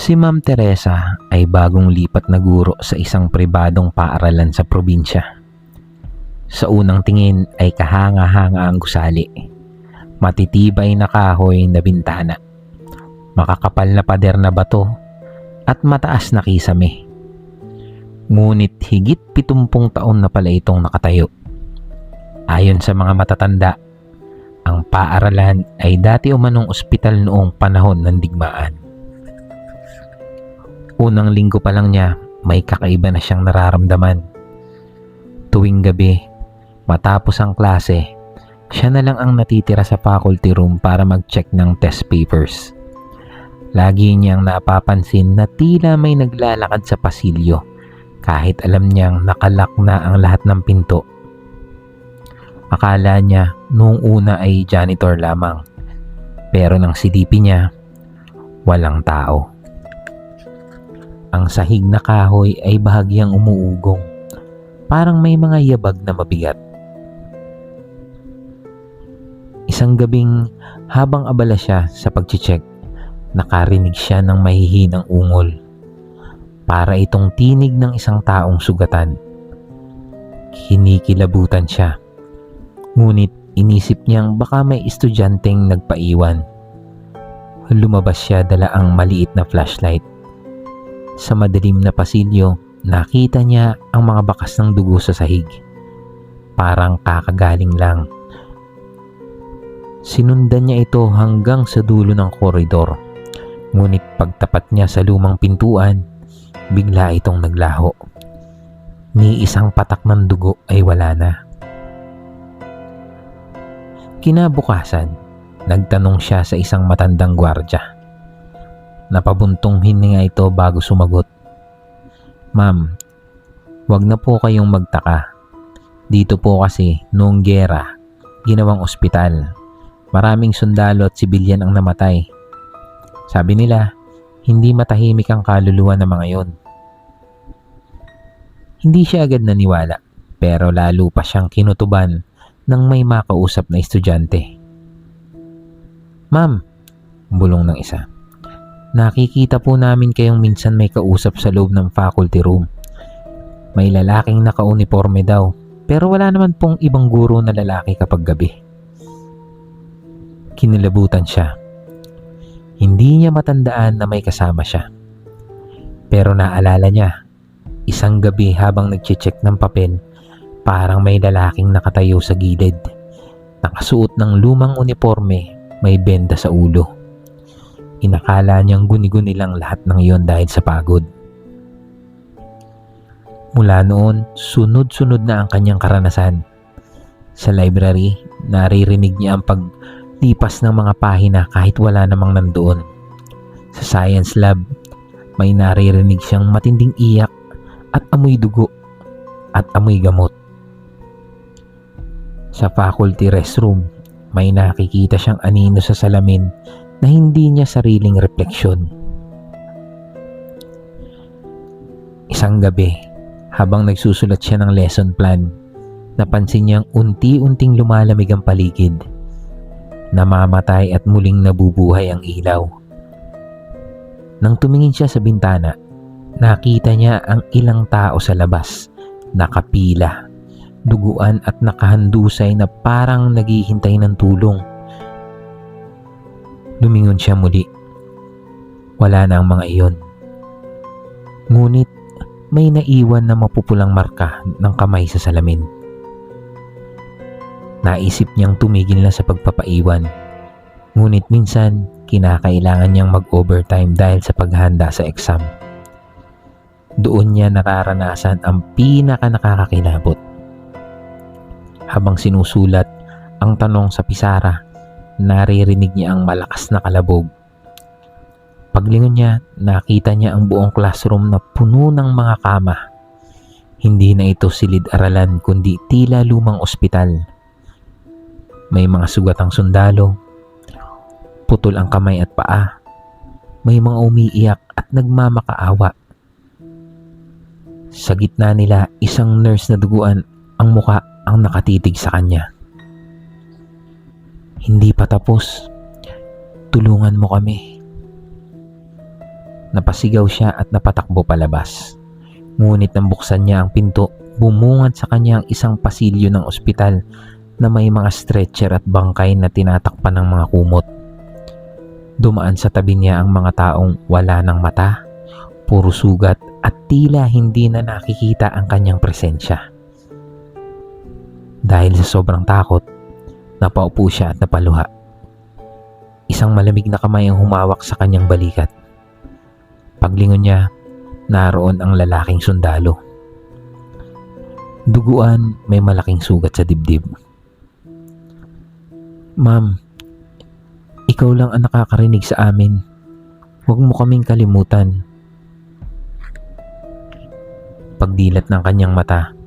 Si Ma'am Teresa ay bagong lipat na guro sa isang pribadong paaralan sa probinsya. Sa unang tingin ay kahanga-hanga ang gusali. Matitibay na kahoy na bintana, makakapal na pader na bato at mataas na kisame. Ngunit higit 70 taon na pala itong nakatayo. Ayon sa mga matatanda, ang paaralan ay dati umanong ospital noong panahon ng digmaan. Unang linggo pa lang niya, may kakaiba na siyang nararamdaman. Tuwing gabi, matapos ang klase, siya na lang ang natitira sa faculty room para mag-check ng test papers. Lagi niyang napapansin na tila may naglalakad sa pasilyo kahit alam niyang nakalak na ang lahat ng pinto. Akala niya noong una ay janitor lamang, pero nang silipin niya, walang tao. Ang sahig na kahoy ay bahagyang umuugong, parang may mga yabag na mabigat. Isang gabing habang abala siya sa pag-check, nakarinig siya ng mahihinang ungol. Para itong tinig ng isang taong sugatan. Kinikilabutan siya. Ngunit inisip niyang baka may estudyanteng nagpaiwan. Lumabas siya dala ang maliit na flashlight. Sa madilim na pasilyo, nakita niya ang mga bakas ng dugo sa sahig. Parang kakagaling lang. Sinundan niya ito hanggang sa dulo ng koridor. Ngunit pagtapat niya sa lumang pintuan, bigla itong naglaho. Ni isang patak ng dugo ay wala na. Kinabukasan, nagtanong siya sa isang matandang gwardya. Napabuntong hininga ito bago sumagot. "Ma'am, wag na po kayong magtaka. Dito po kasi noong giyera, ginawang ospital. Maraming sundalo at sibilyan ang namatay. Sabi nila, hindi matahimik ang kaluluwa ng mga yon." Hindi siya agad naniwala, pero lalo pa siyang kinutuban nang may makausap na estudyante. "Ma'am," bulong ng isa, "nakikita po namin kayong minsan may kausap sa loob ng faculty room. May lalaking naka-uniforme daw, pero wala naman pong ibang guro na lalaki kapag gabi." Kinilabutan siya. Hindi niya matandaan na may kasama siya. Pero naalala niya, isang gabi habang nagche-check ng papel, parang may lalaking nakatayo sa gilid. Nakasuot ng lumang uniforme, may benda sa ulo. Inakala niyang guni-guni lang lahat ng iyon dahil sa pagod. Mula noon, sunod-sunod na ang kanyang karanasan. Sa library, naririnig niya ang paglipas ng mga pahina kahit wala namang nandoon. Sa science lab, may naririnig siyang matinding iyak at amoy dugo at amoy gamot. Sa faculty restroom, may nakikita siyang anino sa salamin na hindi niya sariling refleksyon. Isang gabi, habang nagsusulat siya ng lesson plan, napansin niyang unti-unting lumalamig ang paligid. Namamatay at muling nabubuhay ang ilaw. Nang tumingin siya sa bintana, nakita niya ang ilang tao sa labas, nakapila, duguan at nakahandusay na parang naghihintay ng tulong. Lumingon siya muli. Wala na ang mga iyon. Ngunit may naiwan na mapupulang marka ng kamay sa salamin. Naisip niyang tumigil na sa pagpapaiwan. Ngunit minsan, kinakailangan niyang mag-overtime dahil sa paghahanda sa exam. Doon niya nararanasan ang pinaka-nakakakilabot. Habang sinusulat ang tanong sa pisara, naririnig niya ang malakas na kalabog. Paglingon niya, nakita niya ang buong classroom na puno ng mga kama. Hindi na ito silid-aralan kundi tila lumang ospital. May mga sugatang sundalo, putol ang kamay at paa. May mga umiiyak at nagmamakaawa. Sa gitna nila, isang nurse na duguan ang muka ang nakatitig sa kanya. "Hindi pa tapos. Tulungan mo kami." Napasigaw siya at napatakbo palabas. Ngunit nang buksan niya ang pinto, bumungad sa kanya ang isang pasilyo ng ospital na may mga stretcher at bangkay na tinatakpan ng mga kumot. Dumaan sa tabi niya ang mga taong wala ng mata, puro sugat at tila hindi na nakikita ang kanyang presensya. Dahil sa sobrang takot, napaupo siya at napaluha. Isang malamig na kamay ang humawak sa kanyang balikat. Paglingon niya, naroon ang lalaking sundalo. Duguan, may malaking sugat sa dibdib. "Ma'am, ikaw lang ang nakakarinig sa amin. Huwag mo kaming kalimutan." Pagdilat ng kanyang mata,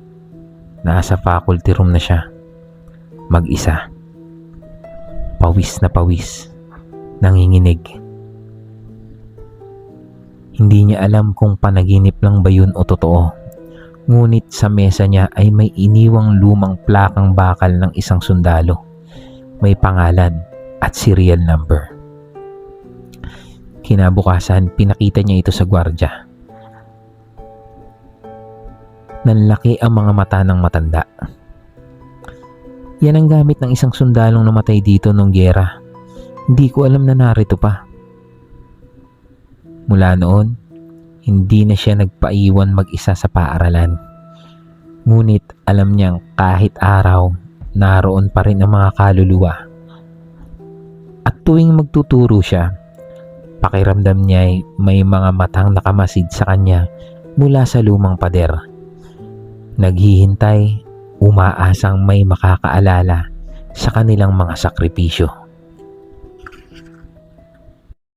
nasa faculty room na siya. Mag-isa. Pawis na pawis. Nanginginig. Hindi niya alam kung panaginip lang ba yun o totoo. Ngunit sa mesa niya ay may iniwang lumang plakang bakal ng isang sundalo. May pangalan at serial number. Kinabukasan, pinakita niya ito sa gwardya. Nanlaki ang mga mata ng matanda. "Yan ang gamit ng isang sundalong namatay dito nung gyera. Hindi ko alam na narito pa." Mula noon, hindi na siya nagpaiwan mag-isa sa paaralan. Ngunit alam niyang kahit araw, naroon pa rin ang mga kaluluwa. At tuwing magtuturo siya, pakiramdam niya ay may mga matang nakamasid sa kanya mula sa lumang pader. Naghihintay, umaasang may makakaalala sa kanilang mga sakripisyo.